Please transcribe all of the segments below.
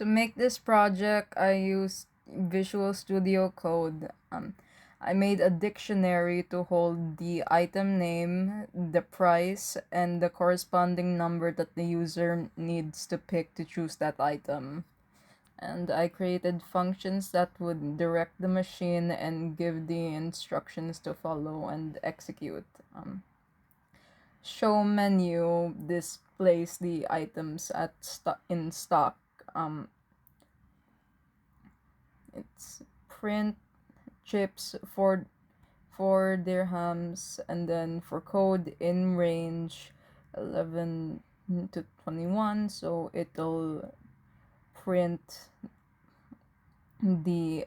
To make this project, I used Visual Studio Code. I made a dictionary to hold the item name, the price, and the corresponding number that the user needs to pick to choose that item. And I created functions that would direct the machine and give the instructions to follow and execute. Show menu displays the items in stock. Um, it's print chips for 4 dirhams, and then for code in range 11 to 21, so it'll print the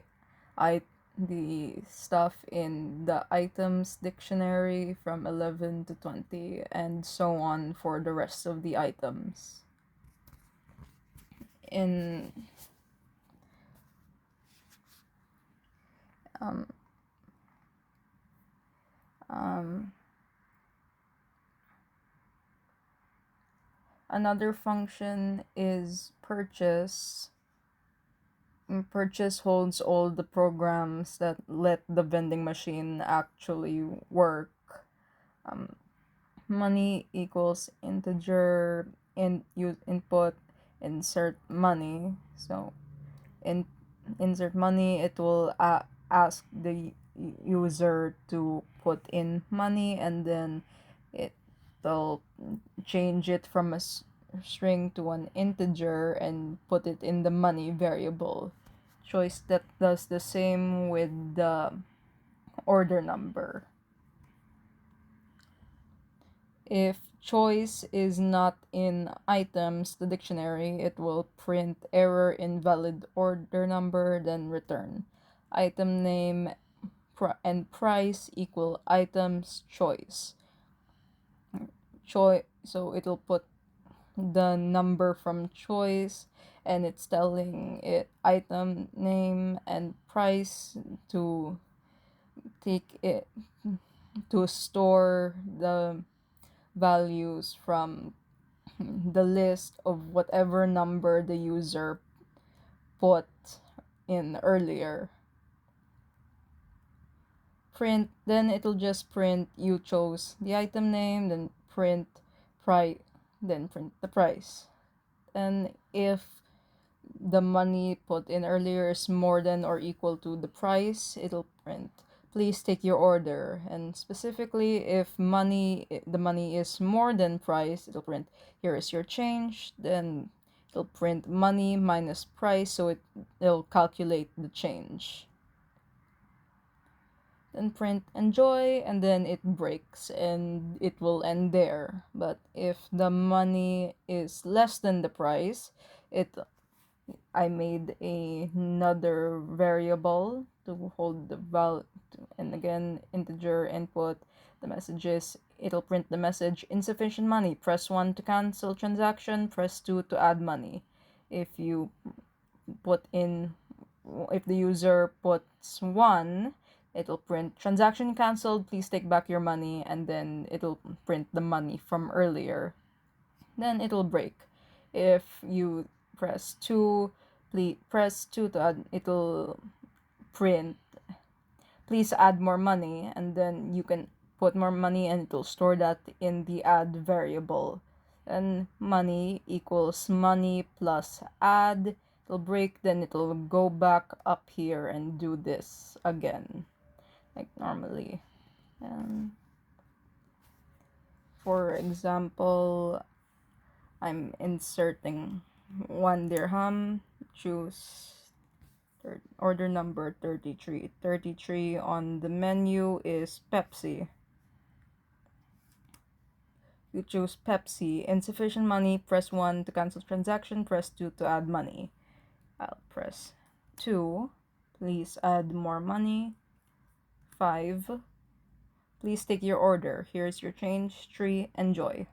I the stuff in the items dictionary from 11 to 20, and so on for the rest of the items. In um, um, Another function is purchase. Purchase holds all the programs that let the vending machine actually work. Um, Money equals integer input insert money. So in insert money, it will ask the user to put in money, and then it'll change it from a string to an integer and put it in the money variable. Choice that does the same with the order number. If choice is not in items, the dictionary, it will print error invalid order number, then return. Item name and price equal items choice. So it'll put the number from choice, and it's telling it item name and price to take it to store the values from the list of whatever number the user put in earlier. Print, then it'll just print you chose the item name, then print price, then print the price. And if the money put in earlier is more than or equal to the price, it'll print please take your order. And specifically, if the money is more than price, it'll print here is your change. Then it'll print money minus price, so it'll calculate the change. Then print enjoy, and then it breaks and it will end there. But if the money is less than the price, it I made another variable to hold the and again integer input. The messages, it'll print the message insufficient money. Press 1 to cancel transaction, press 2 to add money. If you put in if the user puts 1, it'll print transaction canceled, please take back your money, and then it'll print the money from earlier. Then it'll break. If you press 2, please press 2 to add, it'll print please add more money, and then you can put more money and it'll store that in the add variable. And money equals money plus add. It'll break, then it'll go back up here and do this again like normally. For example, I'm inserting 1 dirham, choose order number 33. 33 on the menu is Pepsi. You choose Pepsi. Insufficient money, press 1 to cancel transaction, press 2 to add money. I'll press 2. Please add more money. 5. Please take your order. Here's your change. 3. Enjoy.